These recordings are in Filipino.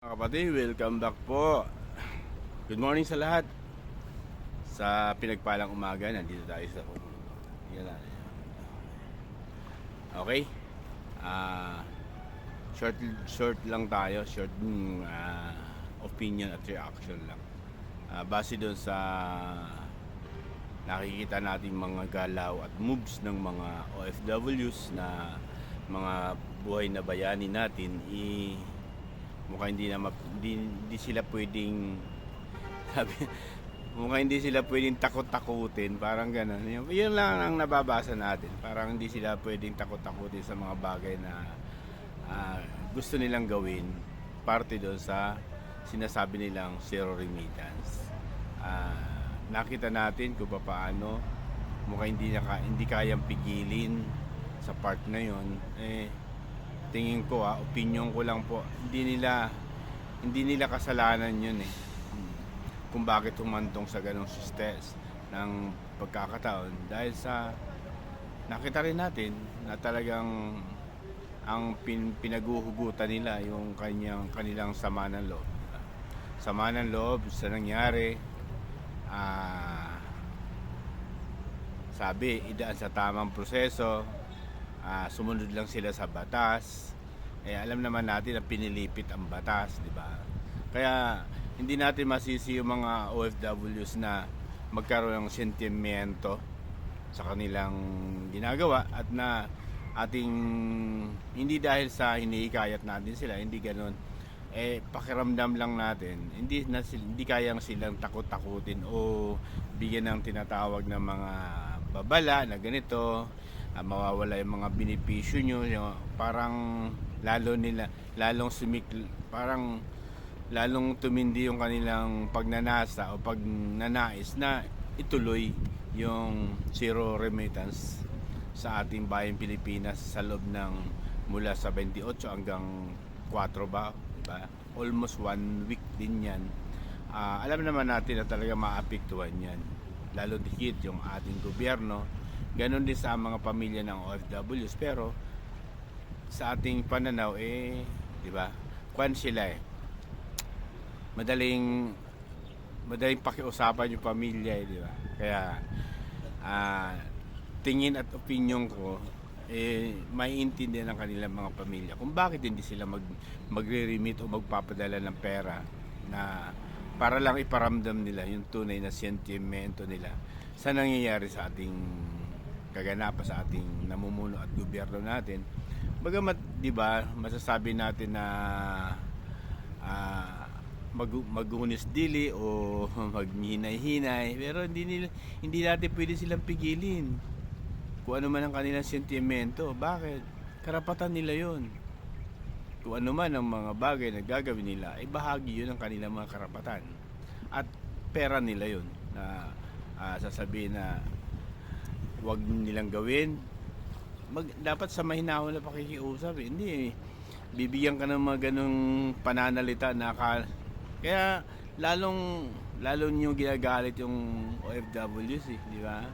Mga kapatid, welcome back po. Good morning sa lahat. Sa pinagpalang umaga, nandito tayo sa yan na. Okay. Short short lang tayo, short opinion at reaction lang. Base doon sa nakikita nating mga galaw at moves ng mga OFWs na mga buhay na bayani natin, mukhang hindi sila pwedeng sabi, mukhang hindi sila pwedeng takot-takutin, parang gano'n. Yun lang ang nababasa natin. Parang hindi sila pwedeng takot-takutin sa mga bagay na gusto nilang gawin, parte doon sa sinasabi nilang zero remittance. Nakita natin kung paano mukhang hindi kayang pigilin sa part na yon. Tingin ko, opinion ko lang po, hindi nila kasalanan yun kung bakit humantong sa ganong stress ng pagkakataon, dahil sa nakita rin natin na talagang ang pinaguhugutan nila yung kanilang sama ng loob sa nangyari. Sabi, idaan sa tamang proseso, sumunod lang sila sa batas. Alam naman natin na pinilipit ang batas, di ba? Kaya hindi natin masisi yung mga OFWs na magkaroon ng sentimento sa kanilang ginagawa, at na ating hindi dahil sa hinihikayat natin sila, hindi ganoon. Pakiramdam lang natin, hindi kayang silang takot-takutin o bigyan ng tinatawag na mga babala na ganito, mawawala yung mga benepisyo nyo, parang lalong tumindi yung kanilang pagnanasa o pagnanais na ituloy yung zero remittance sa ating bayang Pilipinas sa loob ng mula sa 28 hanggang 4 ba, diba? Almost 1 week din yan. Alam naman natin na talaga maapektuhan yan, lalo dikit yung ating gobyerno. Ganon din sa mga pamilya ng OFWs, pero sa ating pananaw, di ba? Kwan sila madaling pakiusapan yung pamilya, di ba? Kaya tingin at opinion ko, maiintindihan ng kanilang mga pamilya kung bakit hindi sila magre-remit o magpapadala ng pera, na para lang iparamdam nila yung tunay na sentimento nila sa nangyayari sa ating kaganapan, sa ating namumuno at gobyerno natin. Bagamat, di ba, masasabi natin na maghunis dili o maghinay-hinay, pero hindi natin pwede silang pigilin kung ano man ang kanilang sentimento. Bakit? Karapatan nila yon. Kung ano man ang mga bagay na gagawin nila, ay bahagi yun ng kanilang mga karapatan at pera nila yun, na sasabihin na wag nilang gawin. Dapat sa mahinahon na pakikiusap, hindi bibigyan ka ng mga ganong pananalita na kaya lalong yung ginagalit yung OFWs, di ba?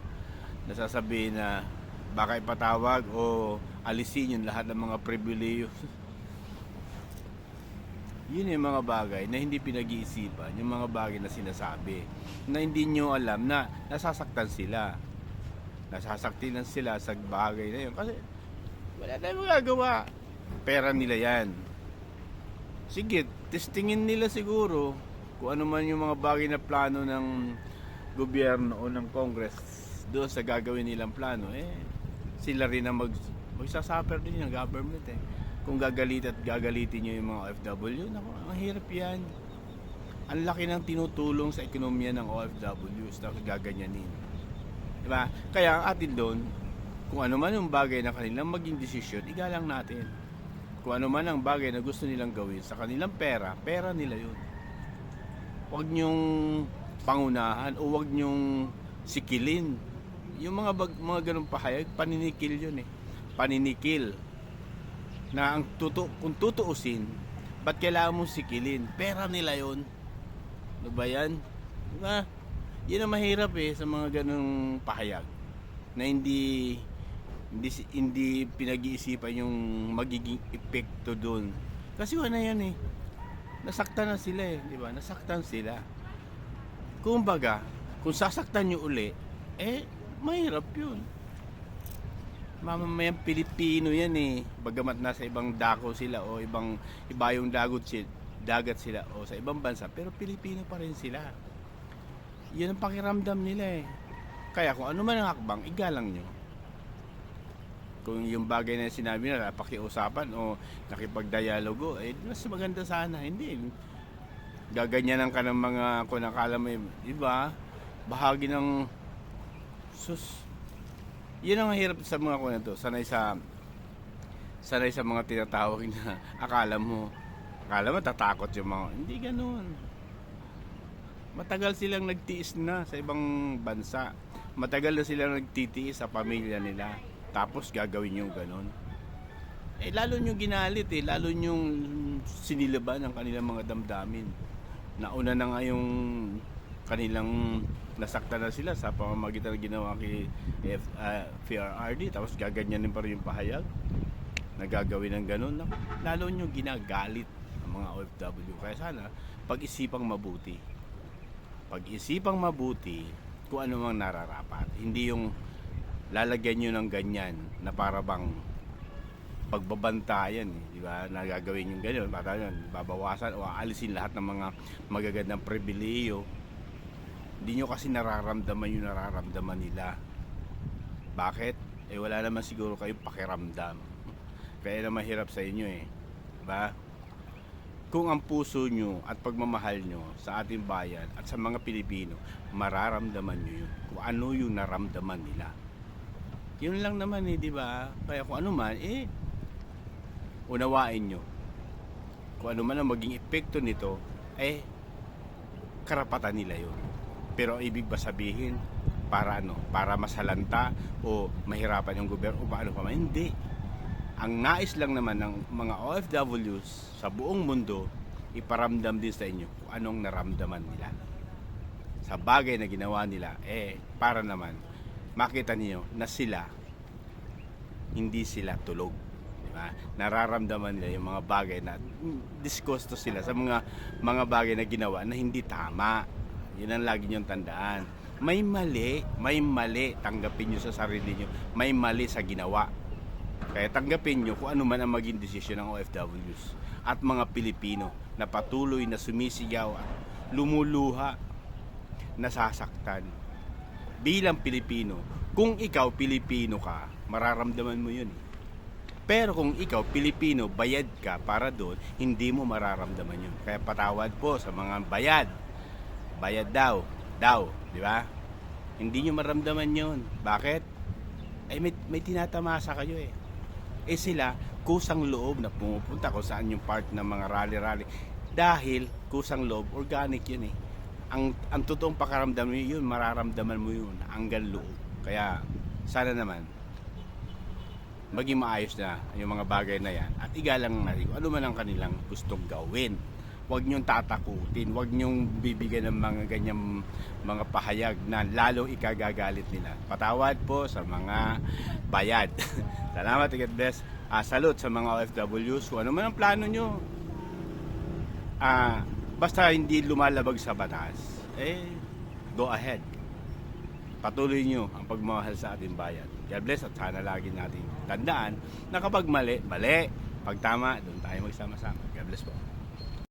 Nasasabihin na baka ipatawag o alisin yung lahat ng mga pribileyo. Yun yung mga bagay na hindi pinag-iisipan, yung mga bagay na sinasabi na hindi nyo alam na nasasaktan sila sa bagay na yun, kasi wala tayong magagawa. Pera nila yan. Sige, testingin nila siguro kung ano man yung mga bagay na plano ng gobyerno o ng Congress doon sa gagawin nilang plano. Sila rin ang magsasuffer din ng government. Kung gagalitin nyo yung mga OFW, naku, ang hirap yan. Ang laki ng tinutulong sa ekonomiya ng OFWs na gaganyanin, diba? Kaya ang atin doon, kung ano man yung bagay na kanilang maging desisyon, igalang natin. Kung ano man ang bagay na gusto nilang gawin sa kanilang pera nila yun. Huwag nyong pangunahan o huwag nyong sikilin. Yung mga ganung pahayag, paninikil yun Paninikil. Na kung tutuusin, ba't kailangan mong sikilin? Pera nila yun. Ano ba yan? Diba? Yan ang mahirap sa mga ganung pahayag, na hindi pinag-iisipan yung magiging epekto doon. Kasi wala yan nasaktan na sila eh, di ba? Nasaktan sila. Kumbaga, kung sasaktan nyo uli, mahirap yun. Mamamayang Pilipino yan eh. Bagamat nasa ibang dako sila o iba yung dagat sila o sa ibang bansa, pero Pilipino pa rin sila. Yun ang pakiramdam nila eh. Kaya kung ano man ang hakbang, igalang nyo. Kung yung bagay na sinabi na pakiusapan o nakipagdialogo, mas maganda sana. Hindi. Gaganyanan ka ng mga, kung nakala mo, diba? Bahagi ng yun ang hirap sa mga kuno to. Sanay sa mga tinatawag na akala mo tatakot yung mga, hindi ganoon. Matagal silang nagtiis na sa ibang bansa. Matagal na silang nagtitiis sa pamilya nila. Tapos gagawin yung ganon. Lalo nyo ginalit lalo nyo sinilaban ang kanilang mga damdamin. Nauna na nga yung kanilang nasaktan na sila sa pamamagitan ng ginawa kay PRRD, tapos gaganyanin pa rin yung pahayag na gagawin ng ganon. Lalo nyo ginagalit ang mga OFW. Kaya sana pag-isipang mabuti kung ano mang nararapat. Hindi yung lalagyan nyo ng ganyan na para bang pagbabantayan di ba? Nagagawin yung ganyan, babawasan o aalisin lahat ng mga magagandang pribileyo. Hindi nyo kasi nararamdaman yung nararamdaman nila. Bakit? Wala naman siguro kayong pakiramdam. Kaya na mahirap sa inyo diba? Kung ang puso nyo at pagmamahal nyo sa ating bayan at sa mga Pilipino, mararamdaman nyo yun. Kung ano yung naramdaman nila. Yun lang naman di ba? Kaya kung ano man, unawain nyo. Kung ano man ang maging epekto nito, karapatan nila yun. Pero ibig ba sabihin, para para masalanta o mahirapan yung gobyerno o paano pa man? Hindi. Ang nais lang naman ng mga OFWs sa buong mundo, iparamdam din sa inyo kung anong naramdaman nila. Sa bagay na ginawa nila, para naman makita niyo na hindi sila tulog, di ba? Nararamdaman nila yung mga bagay na disgusto sila sa mga bagay na ginawa na hindi tama. Yun ang lagi niyong tandaan. May mali, tanggapin niyo sa sarili niyo. May mali sa ginawa. Kaya tanggapin niyo kung ano man ang maging desisyon ng OFWs at mga Pilipino na patuloy na sumisigaw at lumuluha, nasasaktan. Bilang Pilipino, kung ikaw Pilipino ka, mararamdaman mo yun. Pero kung ikaw Pilipino, bayad ka para doon, hindi mo mararamdaman yun. Kaya patawad po sa mga bayad daw, di ba? Hindi nyo maramdaman yun. Bakit? May tinatamasa kayo sila, kusang loob na pumupunta kung saan yung part ng mga rally. Dahil kusang loob, organic yun ang totoong pakaramdam mo yun, mararamdaman mo yun hanggang loob. Kaya sana naman maging maayos na yung mga bagay na yan at igalang natin kung ano man ang kanilang gustong gawin. Huwag nyong tatakutin, huwag nyong bibigyan ng mga ganyang mga pahayag na lalong ikagagalit nila. Patawad po sa mga bayad. Salamat, God bless. Salute sa mga OFWs. Kung ano man ang plano nyo, basta hindi lumalabag sa batas, go ahead. Patuloy nyo ang pagmamahal sa ating bayan. God bless at sana lagi natin tandaan na kapag mali, pag tama, doon tayo magsama-sama. God bless po.